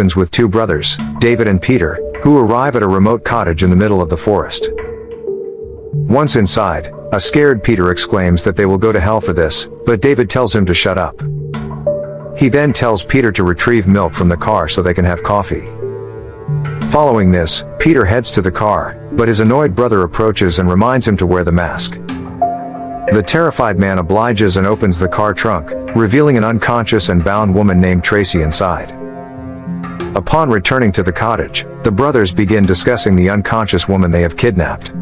opens with two brothers, David and Peter, who arrive at a remote cottage in the middle of the forest. Once inside, a scared Peter exclaims that they will go to hell for this, but David tells him to shut up. He then tells Peter to retrieve milk from the car so they can have coffee. Following this, Peter heads to the car, but his annoyed brother approaches and reminds him to wear the mask. The terrified man obliges and opens the car trunk, revealing an unconscious and bound woman named Tracy inside. Upon returning to the cottage, the brothers begin discussing the unconscious woman they have kidnapped.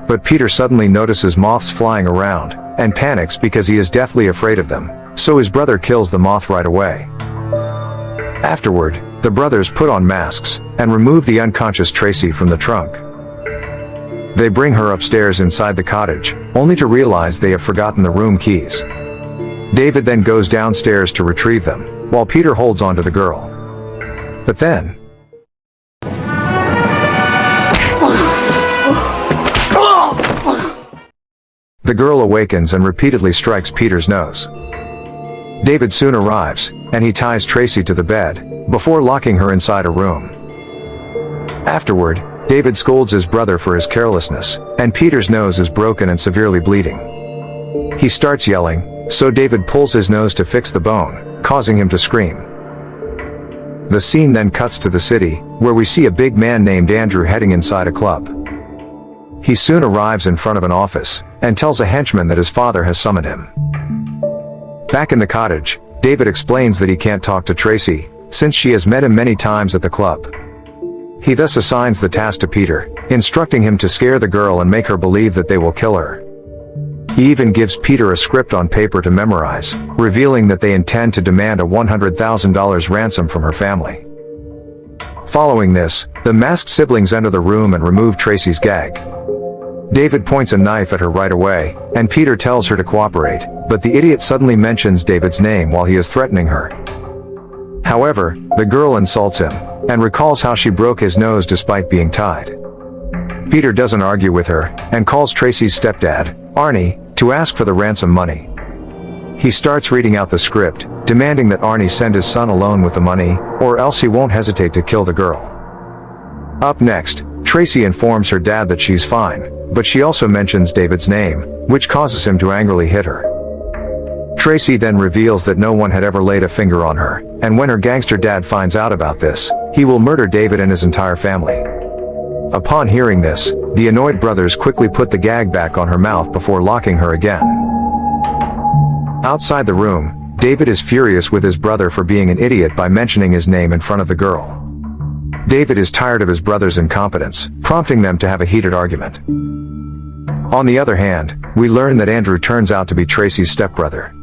But Peter suddenly notices moths flying around, and panics because he is deathly afraid of them, so his brother kills the moth right away. Afterward, the brothers put on masks, and remove the unconscious Tracy from the trunk. They bring her upstairs inside the cottage, only to realize they have forgotten the room keys. David then goes downstairs to retrieve them, while Peter holds on to the girl. But then, the girl awakens and repeatedly strikes Peter's nose. David soon arrives, and he ties Tracy to the bed, before locking her inside a room. Afterward, David scolds his brother for his carelessness, and Peter's nose is broken and severely bleeding. He starts yelling, so David pulls his nose to fix the bone, causing him to scream. The scene then cuts to the city, where we see a big man named Andrew heading inside a club. He soon arrives in front of an office, and tells a henchman that his father has summoned him. Back in the cottage, David explains that he can't talk to Tracy, since she has met him many times at the club. He thus assigns the task to Peter, instructing him to scare the girl and make her believe that they will kill her. He even gives Peter a script on paper to memorize, revealing that they intend to demand a $100,000 ransom from her family. Following this, the masked siblings enter the room and remove Tracy's gag. David points a knife at her right away, and Peter tells her to cooperate, but the idiot suddenly mentions David's name while he is threatening her. However, the girl insults him, and recalls how she broke his nose despite being tied. Peter doesn't argue with her, and calls Tracy's stepdad, Arnie, to ask for the ransom money. He starts reading out the script, demanding that Arnie send his son alone with the money, or else he won't hesitate to kill the girl. Up next, Tracy informs her dad that she's fine, but she also mentions David's name, which causes him to angrily hit her. Tracy then reveals that no one had ever laid a finger on her, and when her gangster dad finds out about this, he will murder David and his entire family. Upon hearing this, the annoyed brothers quickly put the gag back on her mouth before locking her again. Outside the room, David is furious with his brother for being an idiot by mentioning his name in front of the girl. David is tired of his brother's incompetence, prompting them to have a heated argument. On the other hand, we learn that Andrew turns out to be Tracy's stepbrother.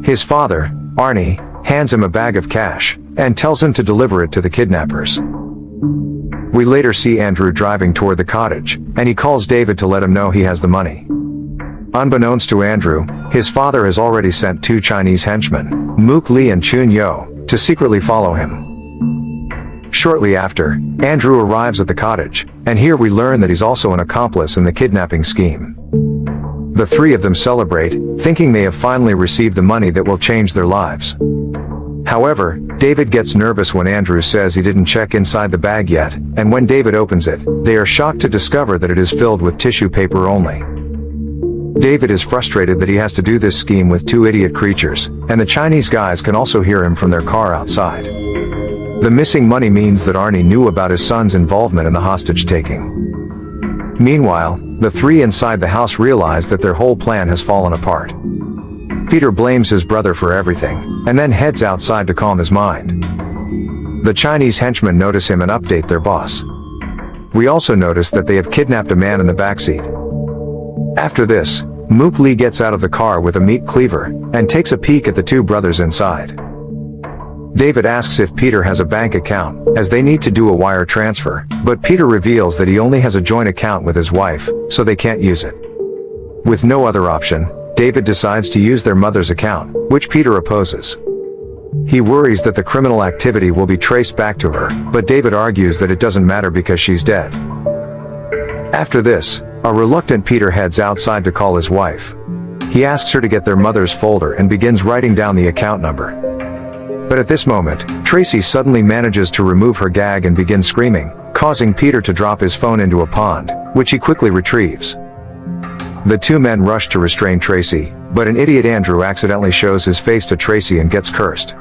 His father, Arnie, hands him a bag of cash, and tells him to deliver it to the kidnappers. We later see Andrew driving toward the cottage, and he calls David to let him know he has the money. Unbeknownst to Andrew, his father has already sent two Chinese henchmen, Mook Lee and Chun Yo, to secretly follow him. Shortly after, Andrew arrives at the cottage, and here we learn that he's also an accomplice in the kidnapping scheme. The three of them celebrate, thinking they have finally received the money that will change their lives. However, David gets nervous when Andrew says he didn't check inside the bag yet, and when David opens it, they are shocked to discover that it is filled with tissue paper only. David is frustrated that he has to do this scheme with two idiot creatures, and the Chinese guys can also hear him from their car outside. The missing money means that Arnie knew about his son's involvement in the hostage-taking. Meanwhile, the three inside the house realize that their whole plan has fallen apart. Peter blames his brother for everything, and then heads outside to calm his mind. The Chinese henchmen notice him and update their boss. We also notice that they have kidnapped a man in the backseat. After this, Mook Lee gets out of the car with a meat cleaver, and takes a peek at the two brothers inside. David asks if Peter has a bank account, as they need to do a wire transfer, but Peter reveals that he only has a joint account with his wife, so they can't use it. With no other option, David decides to use their mother's account, which Peter opposes. He worries that the criminal activity will be traced back to her, but David argues that it doesn't matter because she's dead. After this, a reluctant Peter heads outside to call his wife. He asks her to get their mother's folder and begins writing down the account number. But at this moment, Tracy suddenly manages to remove her gag and begins screaming, causing Peter to drop his phone into a pond, which he quickly retrieves. The two men rush to restrain Tracy, but an idiot Andrew accidentally shows his face to Tracy and gets cursed.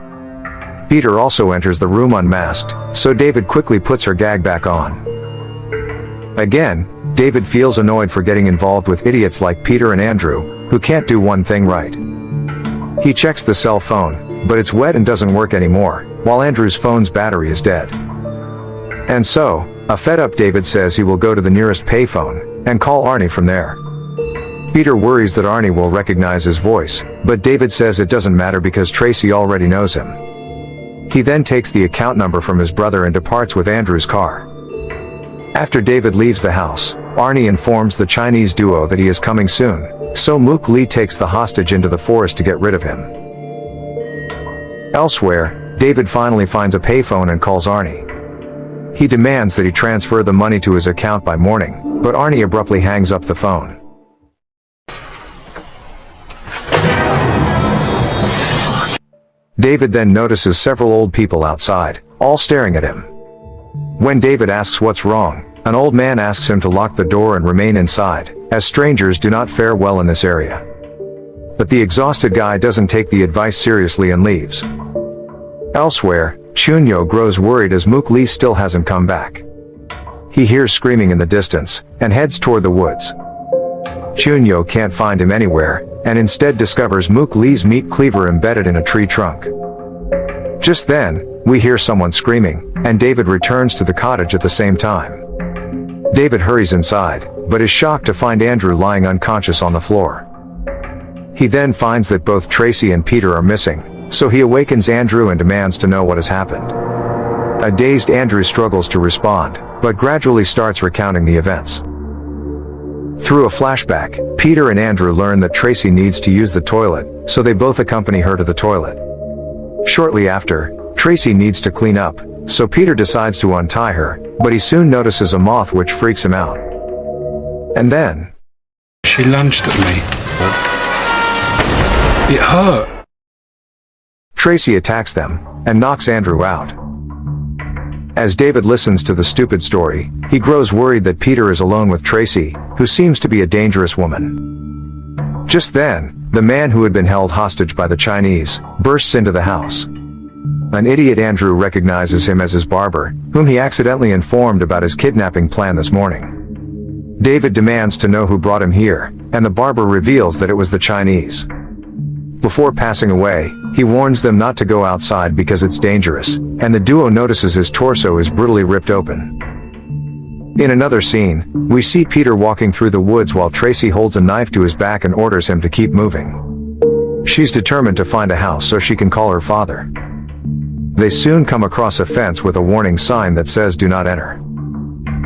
Peter also enters the room unmasked, so David quickly puts her gag back on. Again, David feels annoyed for getting involved with idiots like Peter and Andrew, who can't do one thing right. He checks the cell phone, but it's wet and doesn't work anymore, while Andrew's phone's battery is dead. And so, a fed-up David says he will go to the nearest payphone, and call Arnie from there. Peter worries that Arnie will recognize his voice, but David says it doesn't matter because Tracy already knows him. He then takes the account number from his brother and departs with Andrew's car. After David leaves the house, Arnie informs the Chinese duo that he is coming soon, so Mook Lee takes the hostage into the forest to get rid of him. Elsewhere, David finally finds a payphone and calls Arnie. He demands that he transfer the money to his account by morning, but Arnie abruptly hangs up the phone. David then notices several old people outside, all staring at him. When David asks what's wrong, an old man asks him to lock the door and remain inside, as strangers do not fare well in this area. But the exhausted guy doesn't take the advice seriously and leaves. Elsewhere, Chunyo grows worried as Mook Lee still hasn't come back. He hears screaming in the distance, and heads toward the woods. Chunyo can't find him anywhere, and instead discovers Mook Lee's meat cleaver embedded in a tree trunk. Just then, we hear someone screaming, and David returns to the cottage at the same time. David hurries inside, but is shocked to find Andrew lying unconscious on the floor. He then finds that both Tracy and Peter are missing, so he awakens Andrew and demands to know what has happened. A dazed Andrew struggles to respond, but gradually starts recounting the events. Through a flashback, Peter and Andrew learn that Tracy needs to use the toilet, so they both accompany her to the toilet. Shortly after, Tracy needs to clean up, so Peter decides to untie her, but he soon notices a moth which freaks him out. And then... She lunged at me. It hurt. Tracy attacks them, and knocks Andrew out. As David listens to the stupid story, he grows worried that Peter is alone with Tracy, who seems to be a dangerous woman. Just then, the man who had been held hostage by the Chinese, bursts into the house. An idiot Andrew recognizes him as his barber, whom he accidentally informed about his kidnapping plan this morning. David demands to know who brought him here, and the barber reveals that it was the Chinese. Before passing away, he warns them not to go outside because it's dangerous, and the duo notices his torso is brutally ripped open. In another scene, we see Peter walking through the woods while Tracy holds a knife to his back and orders him to keep moving. She's determined to find a house so she can call her father. They soon come across a fence with a warning sign that says "Do not enter."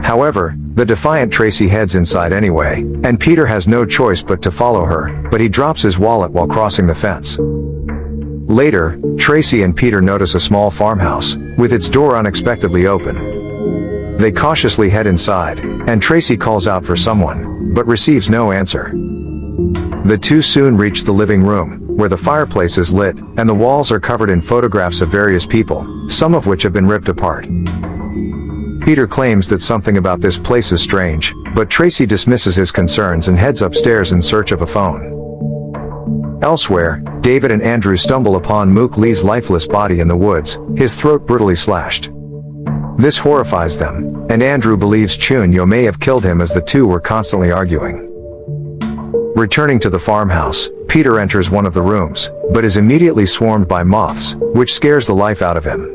However, the defiant Tracy heads inside anyway, and Peter has no choice but to follow her, but he drops his wallet while crossing the fence. Later, Tracy and Peter notice a small farmhouse, with its door unexpectedly open. They cautiously head inside, and Tracy calls out for someone, but receives no answer. The two soon reach the living room, where the fireplace is lit, and the walls are covered in photographs of various people, some of which have been ripped apart. Peter claims that something about this place is strange, but Tracy dismisses his concerns and heads upstairs in search of a phone. Elsewhere, David and Andrew stumble upon Mook Lee's lifeless body in the woods, his throat brutally slashed. This horrifies them, and Andrew believes Chun-Yo may have killed him as the two were constantly arguing. Returning to the farmhouse, Peter enters one of the rooms, but is immediately swarmed by moths, which scares the life out of him.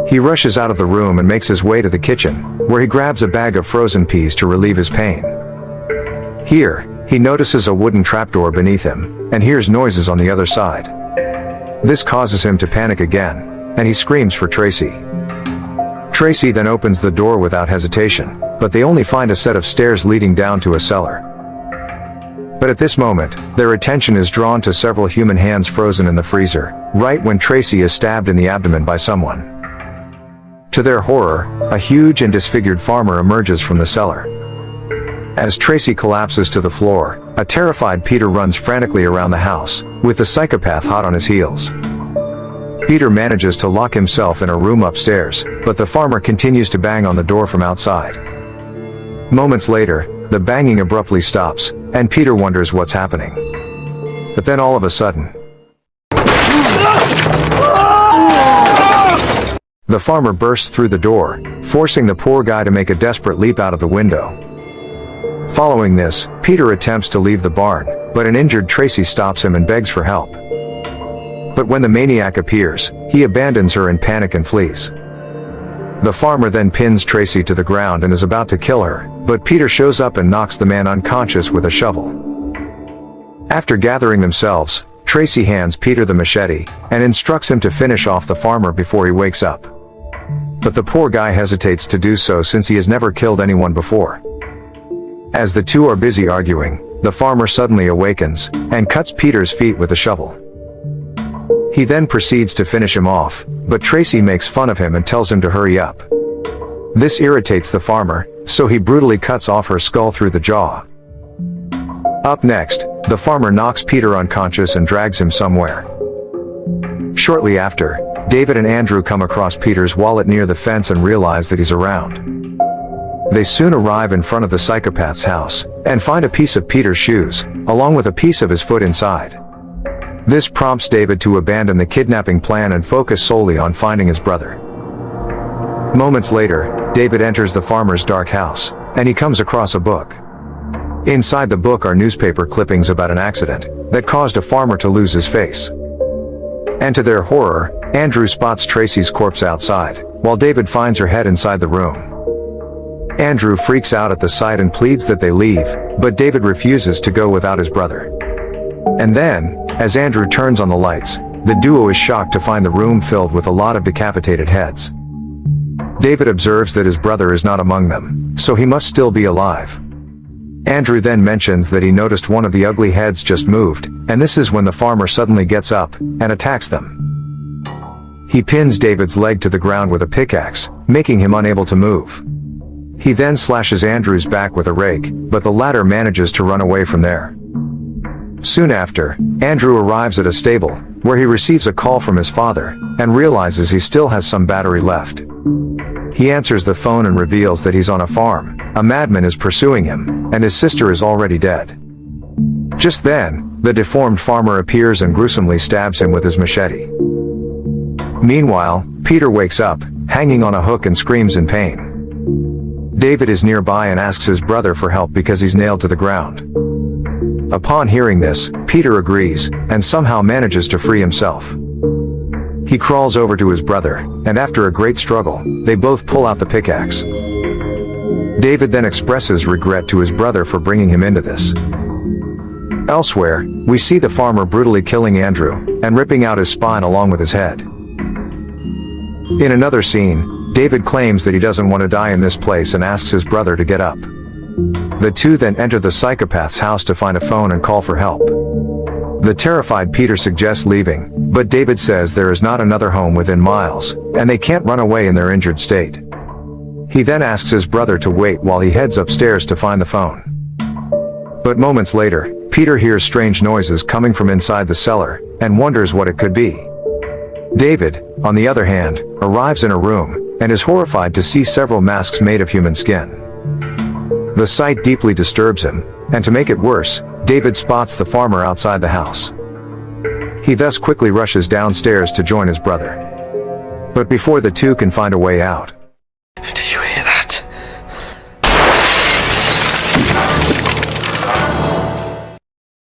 He rushes out of the room and makes his way to the kitchen, where he grabs a bag of frozen peas to relieve his pain. Here, he notices a wooden trapdoor beneath him, and hears noises on the other side. This causes him to panic again, and he screams for Tracy. Tracy then opens the door without hesitation, but they only find a set of stairs leading down to a cellar. But at this moment, their attention is drawn to several human hands frozen in the freezer, right when Tracy is stabbed in the abdomen by someone. To their horror, a huge and disfigured farmer emerges from the cellar. As Tracy collapses to the floor, a terrified Peter runs frantically around the house, with the psychopath hot on his heels. Peter manages to lock himself in a room upstairs, but the farmer continues to bang on the door from outside. Moments later, the banging abruptly stops, and Peter wonders what's happening. But then all of a sudden, the farmer bursts through the door, forcing the poor guy to make a desperate leap out of the window. Following this, Peter attempts to leave the barn, but an injured Tracy stops him and begs for help. But when the maniac appears, he abandons her in panic and flees. The farmer then pins Tracy to the ground and is about to kill her, but Peter shows up and knocks the man unconscious with a shovel. After gathering themselves, Tracy hands Peter the machete, and instructs him to finish off the farmer before he wakes up. But the poor guy hesitates to do so since he has never killed anyone before. As the two are busy arguing, the farmer suddenly awakens, and cuts Peter's feet with a shovel. He then proceeds to finish him off, but Tracy makes fun of him and tells him to hurry up. This irritates the farmer, so he brutally cuts off her skull through the jaw. Up next, the farmer knocks Peter unconscious and drags him somewhere. Shortly after, David and Andrew come across Peter's wallet near the fence and realize that he's around. They soon arrive in front of the psychopath's house, and find a piece of Peter's shoes, along with a piece of his foot inside. This prompts David to abandon the kidnapping plan and focus solely on finding his brother. Moments later, David enters the farmer's dark house, and he comes across a book. Inside the book are newspaper clippings about an accident that caused a farmer to lose his face. And to their horror, Andrew spots Tracy's corpse outside, while David finds her head inside the room. Andrew freaks out at the sight and pleads that they leave, but David refuses to go without his brother. And then, as Andrew turns on the lights, the duo is shocked to find the room filled with a lot of decapitated heads. David observes that his brother is not among them, so he must still be alive. Andrew then mentions that he noticed one of the ugly heads just moved, and this is when the farmer suddenly gets up and attacks them. He pins David's leg to the ground with a pickaxe, making him unable to move. He then slashes Andrew's back with a rake, but the latter manages to run away from there. Soon after, Andrew arrives at a stable, where he receives a call from his father, and realizes he still has some battery left. He answers the phone and reveals that he's on a farm, a madman is pursuing him, and his sister is already dead. Just then, the deformed farmer appears and gruesomely stabs him with his machete. Meanwhile, Peter wakes up, hanging on a hook and screams in pain. David is nearby and asks his brother for help because he's nailed to the ground. Upon hearing this, Peter agrees, and somehow manages to free himself. He crawls over to his brother, and after a great struggle, they both pull out the pickaxe. David then expresses regret to his brother for bringing him into this. Elsewhere, we see the farmer brutally killing Andrew, and ripping out his spine along with his head. In another scene, David claims that he doesn't want to die in this place and asks his brother to get up. The two then enter the psychopath's house to find a phone and call for help. The terrified Peter suggests leaving, but David says there is not another home within miles, and they can't run away in their injured state. He then asks his brother to wait while he heads upstairs to find the phone. But moments later, Peter hears strange noises coming from inside the cellar, and wonders what it could be. David, on the other hand, arrives in a room, and is horrified to see several masks made of human skin. The sight deeply disturbs him, and to make it worse, David spots the farmer outside the house. He thus quickly rushes downstairs to join his brother. But before the two can find a way out, did you hear that?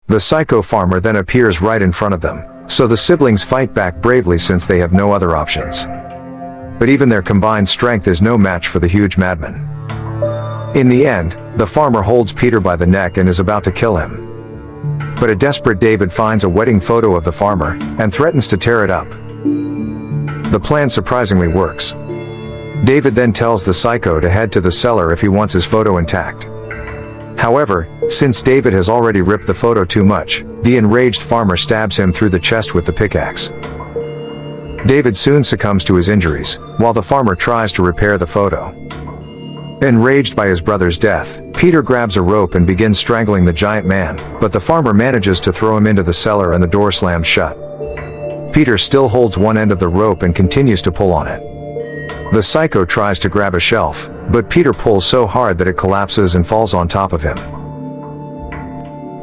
the psycho farmer then appears right in front of them, so the siblings fight back bravely since they have no other options. But even their combined strength is no match for the huge madman. In the end, the farmer holds Peter by the neck and is about to kill him. But a desperate David finds a wedding photo of the farmer, and threatens to tear it up. The plan surprisingly works. David then tells the psycho to head to the cellar if he wants his photo intact. However, since David has already ripped the photo too much, the enraged farmer stabs him through the chest with the pickaxe. David soon succumbs to his injuries, while the farmer tries to repair the photo. Enraged by his brother's death, Peter grabs a rope and begins strangling the giant man, but the farmer manages to throw him into the cellar and the door slams shut. Peter still holds one end of the rope and continues to pull on it. The psycho tries to grab a shelf, but Peter pulls so hard that it collapses and falls on top of him.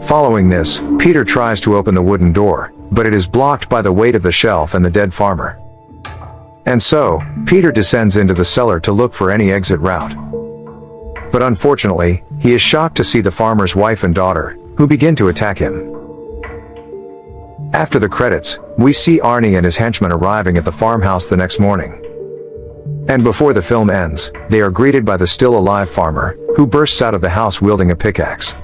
Following this, Peter tries to open the wooden door, but it is blocked by the weight of the shelf and the dead farmer. And so, Peter descends into the cellar to look for any exit route. But unfortunately, he is shocked to see the farmer's wife and daughter, who begin to attack him. After the credits, we see Arnie and his henchmen arriving at the farmhouse the next morning. And before the film ends, they are greeted by the still alive farmer, who bursts out of the house wielding a pickaxe.